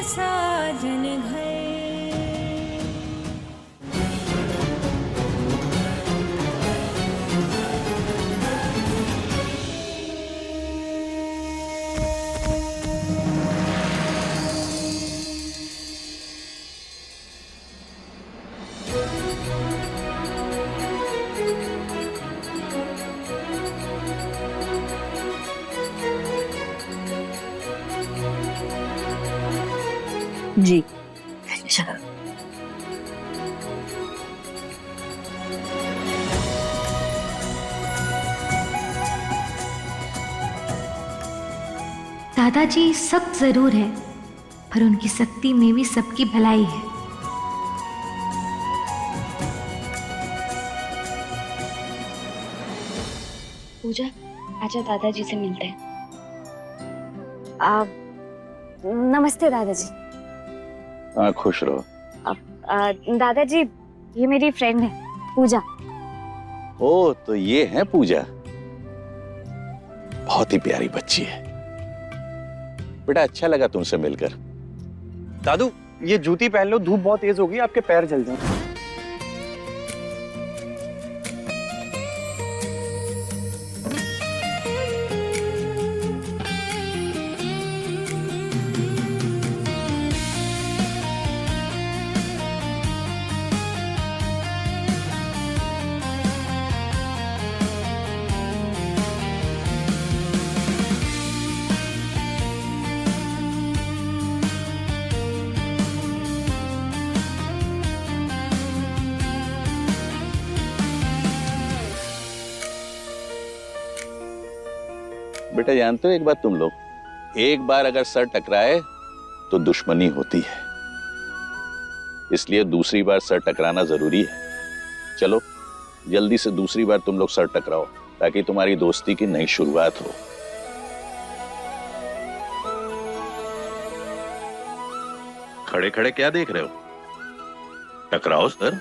साजन घर। जी चलो। दादाजी सख्त जरूर है, पर उनकी सख्ती में भी सबकी भलाई है। पूजा, आजा दादाजी से मिलते हैं। नमस्ते दादाजी। हाँ, खुश रहो। दादाजी, ये मेरी फ्रेंड है पूजा। ओ, तो ये है पूजा। बहुत ही प्यारी बच्ची है बेटा, अच्छा लगा तुमसे मिलकर। दादू, ये जूती पहन लो, धूप बहुत तेज होगी, आपके पैर जल जाएंगे। बेटा जानते हो एक बात, तुम लोग, एक बार अगर सर टकराए तो दुश्मनी होती है, इसलिए दूसरी बार सर टकराना जरूरी है। चलो जल्दी से दूसरी बार तुम लोग सर टकराओ, ताकि तुम्हारी दोस्ती की नई शुरुआत हो। खड़े खड़े क्या देख रहे हो, टकराओ सर।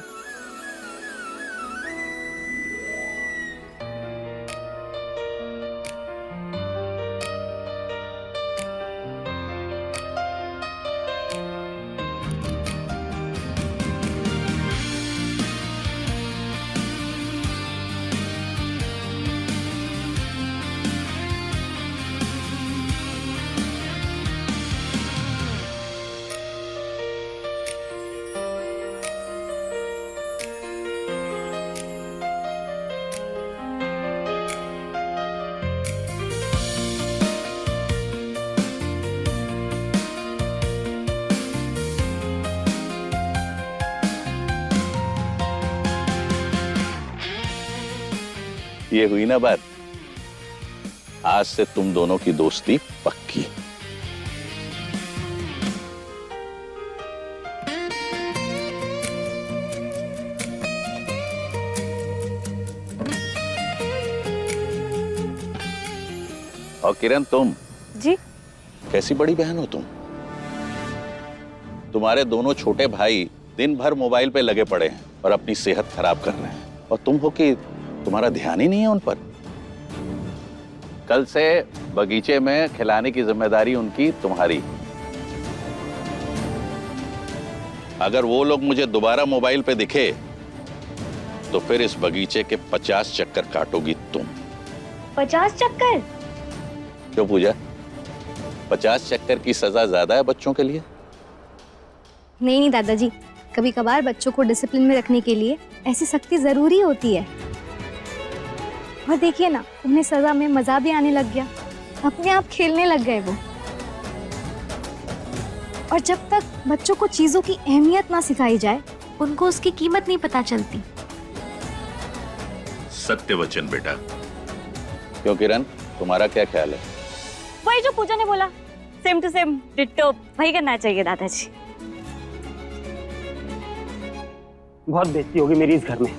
ये हुई ना बात, आज से तुम दोनों की दोस्ती पक्की। और किरण, तुम जी? कैसी बड़ी बहन हो तुम? तुम्हारे दोनों छोटे भाई दिन भर मोबाइल पे लगे पड़े हैं और अपनी सेहत खराब कर रहे हैं, और तुम हो कि तुम्हारा ध्यान ही नहीं है उन पर। कल से बगीचे में खिलाने की जिम्मेदारी उनकी, तुम्हारी। अगर वो लोग मुझे दोबारा मोबाइल पे दिखे तो फिर इस बगीचे के 50 चक्कर काटोगी तुम। 50 चक्कर? क्यों पूजा, 50 चक्कर की सजा ज्यादा है बच्चों के लिए? नहीं नहीं दादाजी, कभी कभार बच्चों को डिसिप्लिन में रखने के लिए ऐसी सख्ती जरूरी होती है। और देखिए ना, उन्हें सजा में मजा भी आने लग गया, अपने आप खेलने लग गए वो। और जब तक बच्चों को चीजों की अहमियत ना सिखाई जाए, उनको उसकी कीमत नहीं पता चलती। सत्य वचन बेटा। क्यों किरण, तुम्हारा क्या ख्याल है? वही जो पूजा ने बोला, सेम टू सेम डिट्टो वही करना चाहिए दादाजी। बहुत बेइज्जती होगी मेरी इस घर में,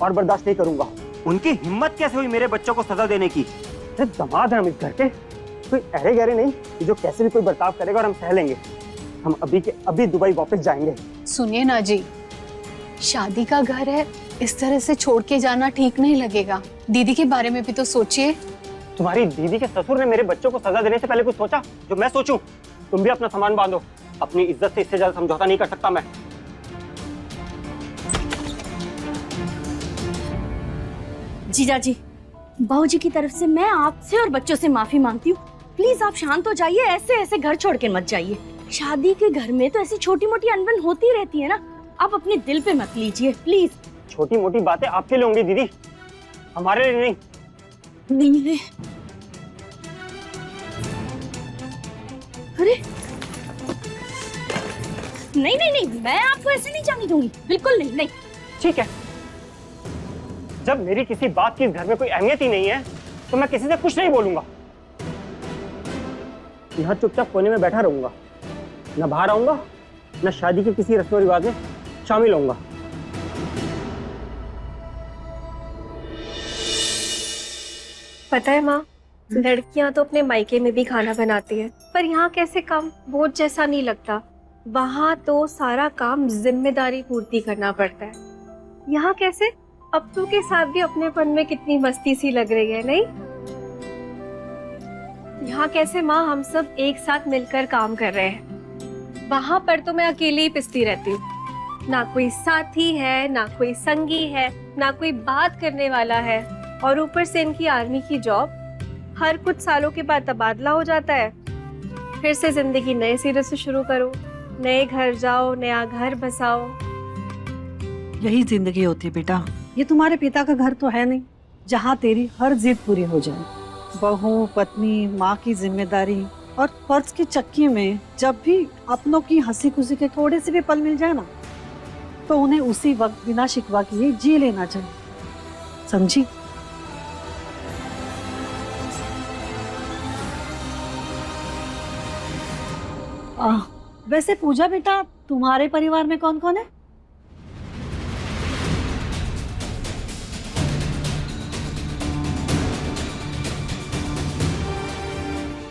और बर्दाश्त नहीं करूंगा। उनकी हिम्मत कैसे हुई मेरे बच्चों को सजा देने की? दामाद है हम इस घर के, कोई अरे गहरे नहीं कि जो कैसे भी कोई बर्ताव करेगा और हम सह लेंगे। हम अभी के अभी दुबई वापस जाएंगे। सुनिए ना जी, शादी का घर है, इस तरह से छोड़ के जाना ठीक नहीं लगेगा। दीदी के बारे में भी तो सोचिए। तुम्हारी दीदी के ससुर ने मेरे बच्चों को सजा देने से पहले कुछ सोचा जो मैं सोचूं? तुम भी अपना सामान बांधो, अपनी इज्जत से इससे ज्यादा समझौता नहीं कर सकता मैं। जीजा जी, बाबूजी की तरफ से मैं आपसे और बच्चों से माफी मांगती हूँ। प्लीज आप शांत हो जाइए, ऐसे ऐसे घर छोड़ के मत जाइए। शादी के घर में तो ऐसी छोटी मोटी अनबन होती रहती है ना, आप अपने दिल पे मत लीजिए प्लीज। छोटी मोटी बातें आपके लिए होंगी दीदी, हमारे लिए नहीं। नहीं, अरे नहीं नहीं नहीं, मैं आपको ऐसे नहीं जाने दूंगी, बिल्कुल नहीं। नहीं ठीक है, जब मेरी किसी बात की इस घर में कोई अहमियत ही नहीं है तो मैं किसी से कुछ नहीं बोलूंगा। यहाँ चुपचाप कोने में बैठा रहूंगा, न बाहर आऊंगा न शादी के किसी रस्म रिवाज में शामिल होऊंगा। पता है माँ, लड़कियां तो अपने मायके में भी खाना बनाती है, पर यहाँ कैसे काम बोझ जैसा नहीं लगता। वहाँ तो सारा काम जिम्मेदारी पूर्ति करना पड़ता है। यहाँ कैसे अप्पू के साथ भी अपनेपन में कितनी मस्ती सी लग रही है, नहीं? यहाँ कैसे माँ हम सब एक साथ मिलकर काम कर रहे हैं। वहाँ पर तो मैं अकेली ही पिसती रहती हूँ, ना कोई साथी है, ना कोई संगी है, ना कोई बात करने वाला है। और ऊपर से इनकी आर्मी की जॉब, हर कुछ सालों के बाद तबादला हो जाता है। फिर से जिंदगी नए सिरे से शुरू करो, नए घर जाओ, नया घर बसाओ। यही जिंदगी होती है बेटा। ये तुम्हारे पिता का घर तो है नहीं जहाँ तेरी हर जिद पूरी हो जाए। बहू, पत्नी, माँ की जिम्मेदारी और फर्ज की चक्की में जब भी अपनों की हंसी खुशी के थोड़े से भी पल मिल जाए ना, तो उन्हें उसी वक्त बिना शिकवा किए जी लेना चाहिए, समझी? वैसे पूजा बेटा, तुम्हारे परिवार में कौन कौन है?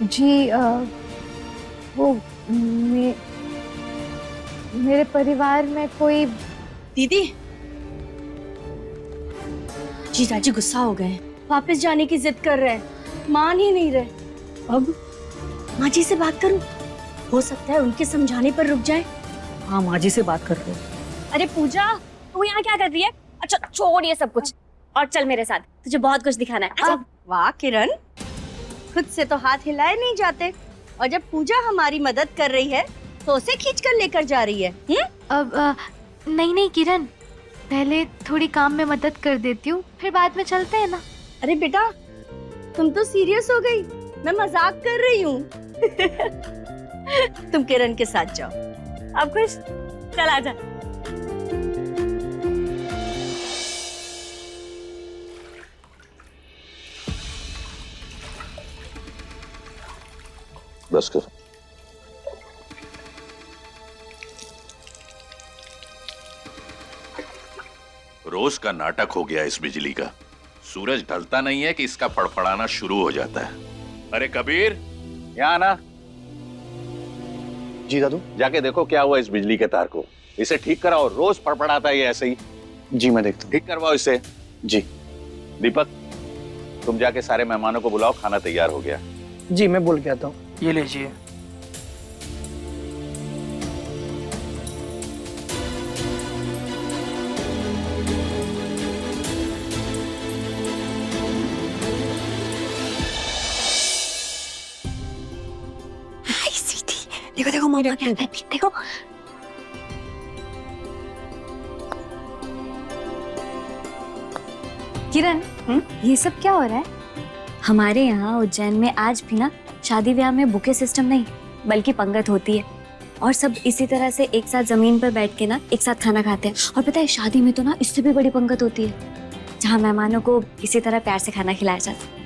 जी वो मेरे परिवार में कोई। दीदी, जीजा जी गुस्सा हो गए, वापस जाने की जिद कर रहे हैं, मान ही नहीं रहे। अब माँ जी से बात करूं? हो सकता है उनके समझाने पर रुक जाए। हाँ, माँ जी से बात कर लो। अरे पूजा, तू यहाँ क्या कर रही है? अच्छा छोड़ ये सब कुछ और चल मेरे साथ, तुझे बहुत कुछ दिखाना है। अच्छा। वाह किरण, खुद से तो हाथ हिलाए नहीं जाते, और जब पूजा हमारी मदद कर रही है तो उसे खींच कर लेकर जा रही है। अब नहीं नहीं किरण, पहले थोड़ी काम में मदद कर देती हूँ, फिर बाद में चलते हैं ना। अरे बेटा, तुम तो सीरियस हो गई, मैं मजाक कर रही हूँ। तुम किरण के साथ जाओ। अब खुश? चल आजा। बस कर। रोज का नाटक हो गया इस बिजली का। सूरज ढलता नहीं है कि इसका फड़फड़ाना शुरू हो जाता है। अरे कबीर, यहाँ आना। जी दादू। जाके देखो क्या हुआ इस बिजली के तार को, इसे ठीक कराओ। रोज फड़फड़ाता है ये ऐसे ही। जी मैं देखता हूँ। ठीक करवाओ इसे। जी। दीपक, तुम जाके सारे मेहमानों को बुलाओ, खाना तैयार हो गया। जी मैं बोल के आता हूँ। ये लीजिए। देखो देखो मामा क्या है, देखो। किरण, ये सब क्या हो रहा है? हमारे यहाँ उज्जैन में आज भी ना शादी ब्याह में बुके सिस्टम नहीं बल्कि पंगत होती है, और सब इसी तरह से एक साथ जमीन पर बैठ के ना एक साथ खाना खाते हैं। और पता है शादी में तो ना इससे भी बड़ी पंगत होती है, जहाँ मेहमानों को इसी तरह प्यार से खाना खिलाया जाता है।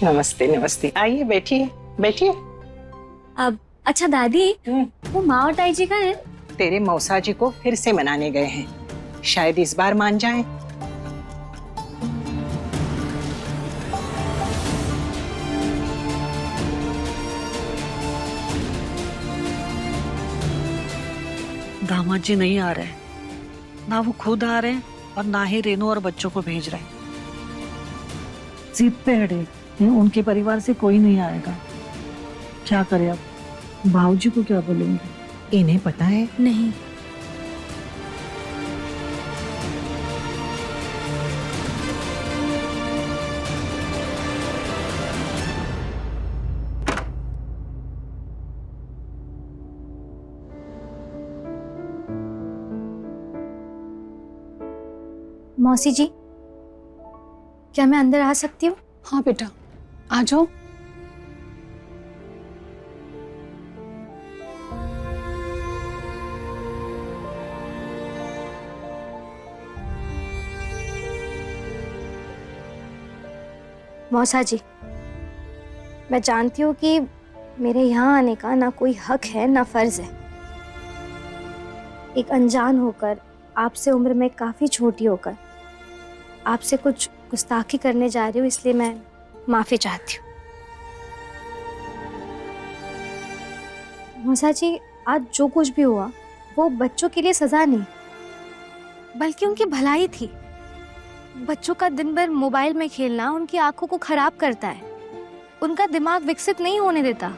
नमस्ते नमस्ते, आइए बैठिए बैठिए। अब अच्छा दादी, वो माँ और ताई जी कहाँ हैं? तेरे मौसा जी को फिर से मनाने गए हैं, शायद इस बार मान जाएं। दामाद जी नहीं आ रहे, ना वो खुद आ रहे हैं और ना ही रेनू और बच्चों को भेज रहे हैं। जिद पे अड़े, उनके परिवार से कोई नहीं आएगा। क्या करे अब, भाऊजी को क्या बोलेंगे? इन्हें पता है? नहीं। मौसी जी, क्या मैं अंदर आ सकती हूँ? हाँ बेटा, आ जाओ। मौसा जी, मैं जानती हूँ कि मेरे यहाँ आने का ना कोई हक है ना फर्ज है। एक अनजान होकर, आपसे उम्र में काफ़ी छोटी होकर आपसे कुछ गुस्ताखी करने जा रही हूँ, इसलिए मैं माफ़ी चाहती हूँ। मौसा जी, आज जो कुछ भी हुआ वो बच्चों के लिए सज़ा नहीं, बल्कि उनकी भलाई थी। बच्चों का दिन भर मोबाइल में खेलना उनकी आंखों को खराब करता है, उनका दिमाग विकसित नहीं होने देता।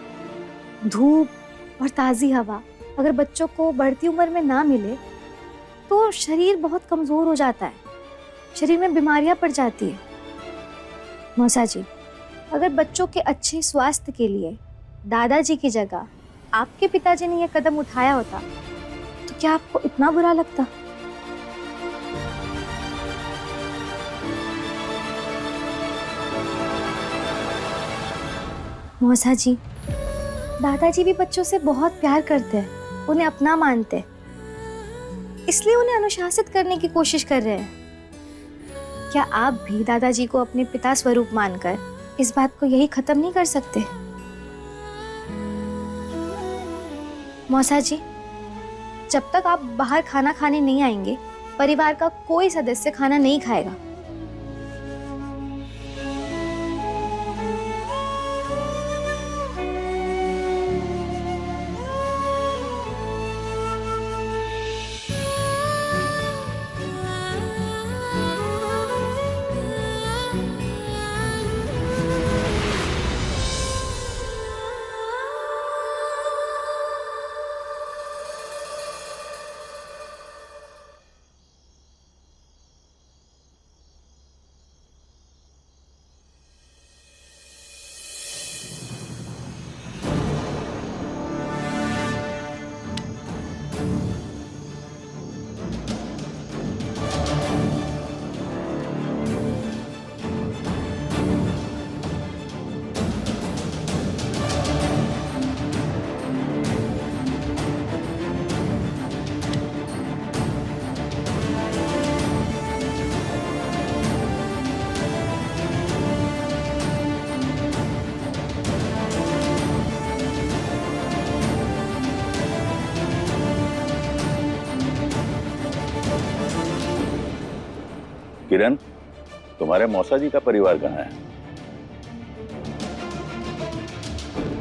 धूप और ताज़ी हवा अगर बच्चों को बढ़ती उम्र में ना मिले तो शरीर बहुत कमज़ोर हो जाता है, शरीर में बीमारियां पड़ जाती है। मौसा जी, अगर बच्चों के अच्छे स्वास्थ्य के लिए दादाजी की जगह आपके पिताजी ने यह कदम उठाया होता तो क्या आपको इतना बुरा लगता? मौसा जी, दादाजी भी बच्चों से बहुत प्यार करते हैं, उन्हें अपना मानते हैं, इसलिए उन्हें अनुशासित करने की कोशिश कर रहे हैं। क्या आप भी दादाजी को अपने पिता स्वरूप मानकर इस बात को यही खत्म नहीं कर सकते? मौसा जी, जब तक आप बाहर खाना खाने नहीं आएंगे, परिवार का कोई सदस्य खाना नहीं खाएगा। किरण, तुम्हारे मौसा जी का परिवार कहाँ है?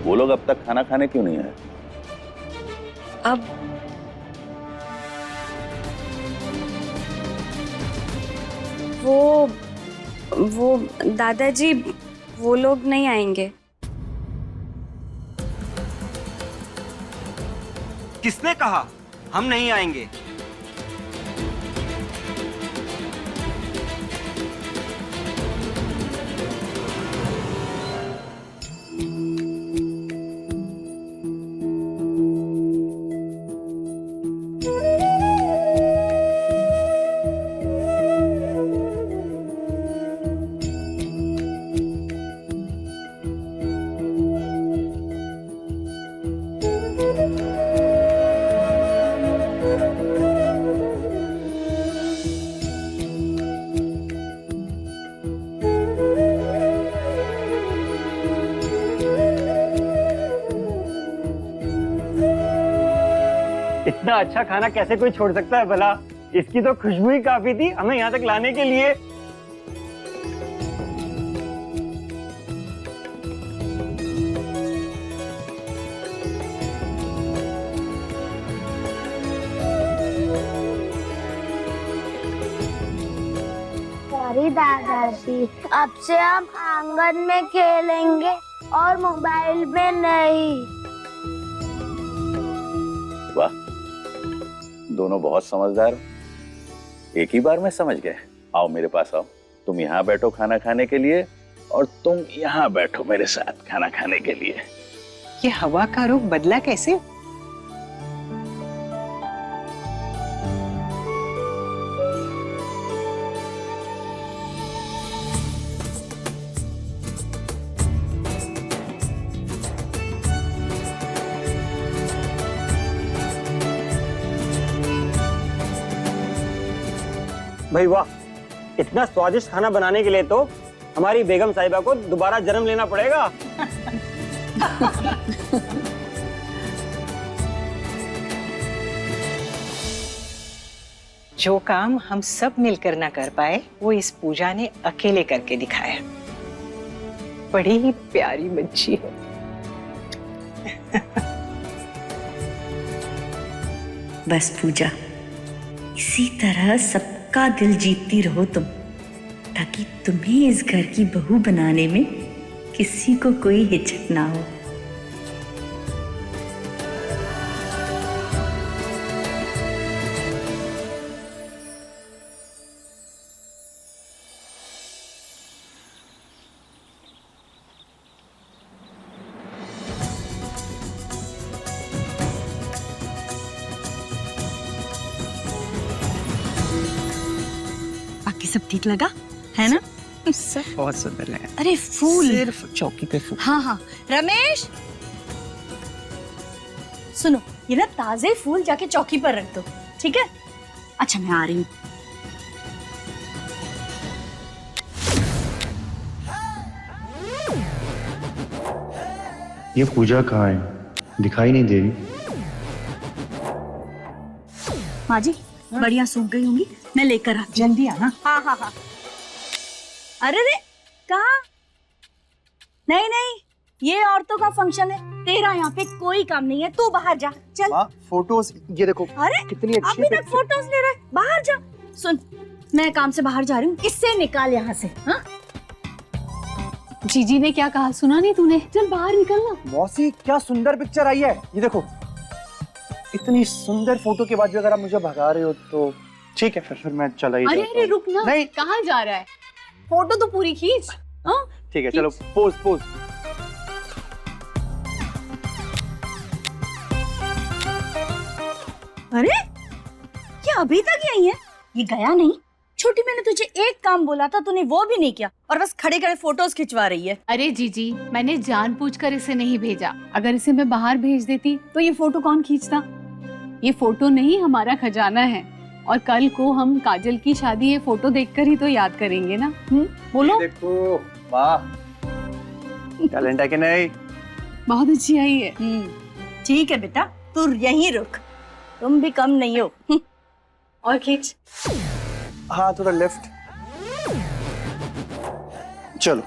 वो लोग अब तक खाना खाने क्यों नहीं आए? अब वो दादाजी, वो लोग नहीं आएंगे। किसने कहा हम नहीं आएंगे? इतना अच्छा खाना कैसे कोई छोड़ सकता है भला? इसकी तो खुशबू ही काफी थी हमें यहाँ तक लाने के लिए। सॉरी दादाजी। दादी, अब से हम आंगन में खेलेंगे और मोबाइल में नहीं। वाह, दोनों बहुत समझदार हो। एक ही बार में समझ गए। आओ मेरे पास आओ। तुम यहाँ बैठो खाना खाने के लिए और तुम यहाँ बैठो मेरे साथ खाना खाने के लिए। ये हवा का रुख बदला कैसे? भाई वाह, इतना स्वादिष्ट खाना बनाने के लिए तो हमारी बेगम साहिबा को दोबारा जन्म लेना पड़ेगा। जो काम हम सब मिलकर ना कर पाए वो इस पूजा ने अकेले करके दिखाया। बड़ी ही प्यारी बच्ची है। बस पूजा, इसी तरह सबका दिल जीतती रहो तुम, ताकि तुम्हें इस घर की बहू बनाने में किसी को कोई हिचक ना हो। बाकी सब ठीक लगा है ना? बहुत सुंदर लगा। अरे फूल, सिर्फ चौकी पे फूल। हाँ हाँ। रमेश सुनो, ये ना ताजे फूल जाके चौकी पर रख दो, ठीक है? अच्छा मैं आ रही हूँ। ये पूजा कहाँ है? दिखाई नहीं दे रही। माँ जी बढ़िया सूख गई होंगी, मैं लेकर आती हूँ। जल्दी आना। हाँ हाँ हाँ। अरे रे, कहाँ? नहीं नहीं, ये औरतों का फंक्शन है, तेरा यहाँ पे कोई काम नहीं है, तू बाहर जा। चल। फोटोज ये देखो। अरे कितनी अच्छी अभी तक फोटोज ले रहे, बाहर जा। सुन, मैं काम से बाहर जा रही हूँ, इससे निकाल यहाँ से। हाँ? जीजी ने क्या कहा, सुना नहीं तूने? चल बाहर निकलना। मौसी क्या सुंदर पिक्चर आई है, ये देखो। इतनी सुंदर फोटो के बाद भी अगर आप मुझे भगा रहे हो तो ठीक है, फिर मैं चला ही अरे जाता अरे हूँ। रुक ना, नहीं। कहाँ जा रहा है? फोटो तो पूरी खींच। हाँ? ठीक है चलो, पोज पोज। अरे ये अभी तक यही है, ये गया नहीं? छोटी, मैंने तुझे एक काम बोला था, तूने वो भी नहीं किया और बस खड़े खड़े फोटोज खिंचवा रही है। अरे जीजी, मैंने जानबूझकर इसे नहीं भेजा। अगर इसे मैं बाहर भेज देती तो ये फोटो कौन खींचता? ये फोटो नहीं, हमारा खजाना है, और कल को हम काजल की शादी ये फोटो देखकर ही तो याद करेंगे ना। बोलो। देखो वाह, टैलेंट है कि नहीं? बहुत अच्छी आई है। ठीक है बेटा, तू यहीं रुक, तुम भी कम नहीं हो। और खींच। हाँ थोड़ा लेफ्ट। चलो।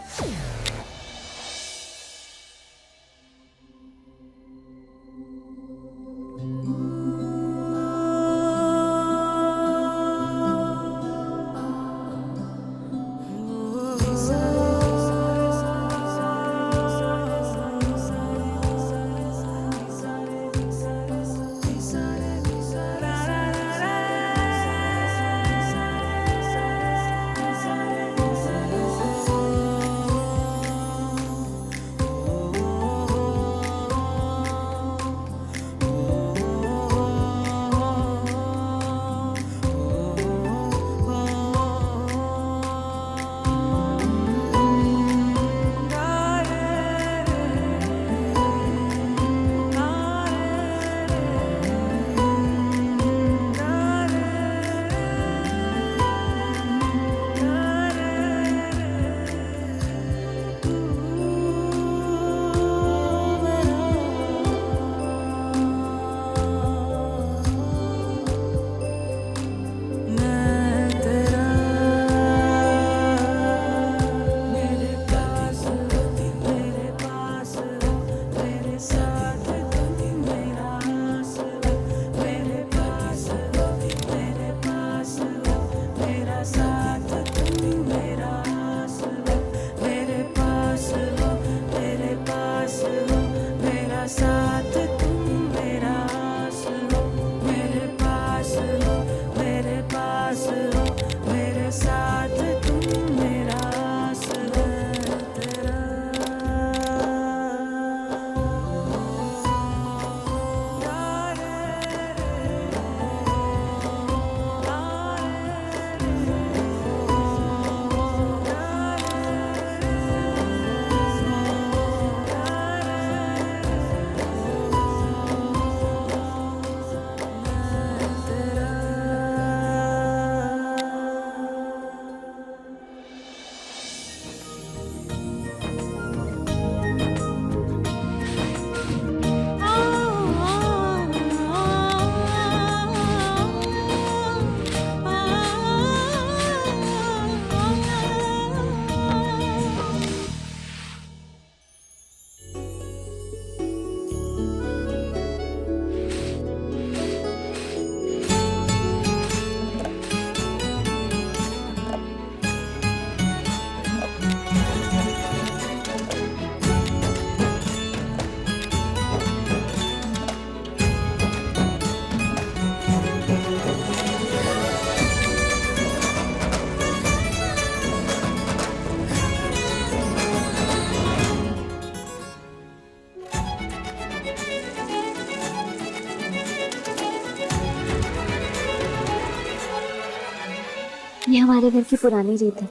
हमारे घर की पुरानी रीत है।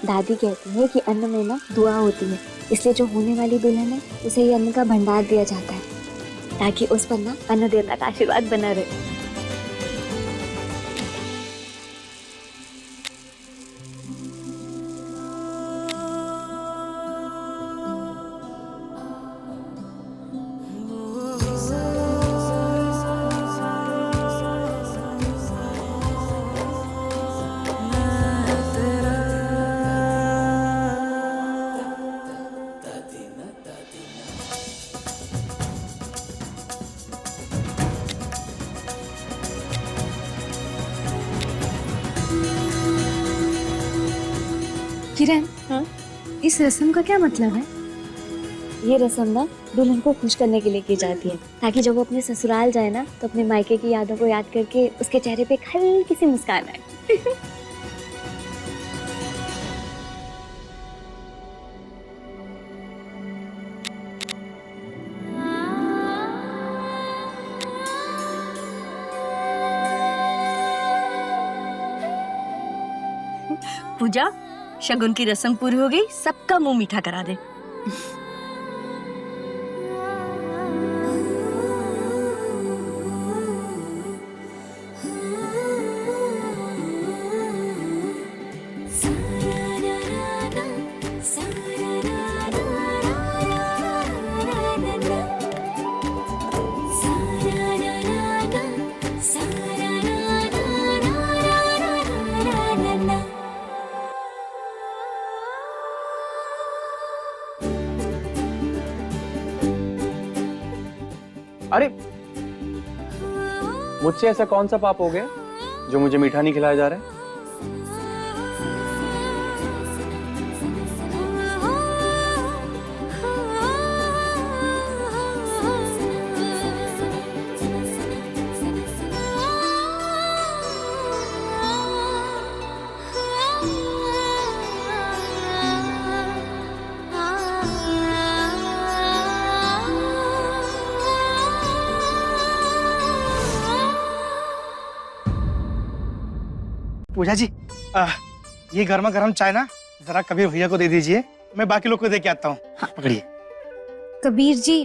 दादी कहती है कि अन्न में ना दुआ होती है, इसलिए जो होने वाली दुल्हन है उसे ये अन्न का भंडार दिया जाता है ताकि उस पर ना अन्न देवता का आशीर्वाद बना रहे। किरण, इस रस्म का क्या मतलब है? ये रस्म ना दुल्हन को खुश करने के लिए की जाती है ताकि जब वो अपने ससुराल जाए ना तो अपने मायके की यादों को याद करके उसके चेहरे पे एक हल्की सी मुस्कान आए। पूजा, शगुन की रस्म पूरी हो गई, सबका मुंह मीठा करा दे। अरे मुझसे ऐसा कौन सा पाप हो गया जो मुझे मीठा नहीं खिलाया जा रहा है? पूजा जी, ये गर्मा गर्म चाय ना जरा कबीर भैया को दे दीजिए, मैं बाकी लोग को दे के आता हूँ। हाँ, पकड़िए। कबीर जी,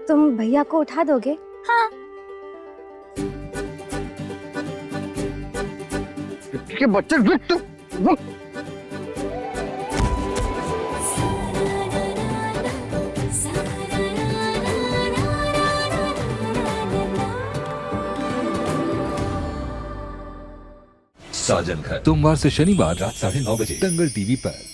तुम भैया को उठा दोगे? हाँ। के बच्चे रुक तो रुक। साजन घर सोमवार से शनिवार रात 9:30 बजे दंगल टीवी पर।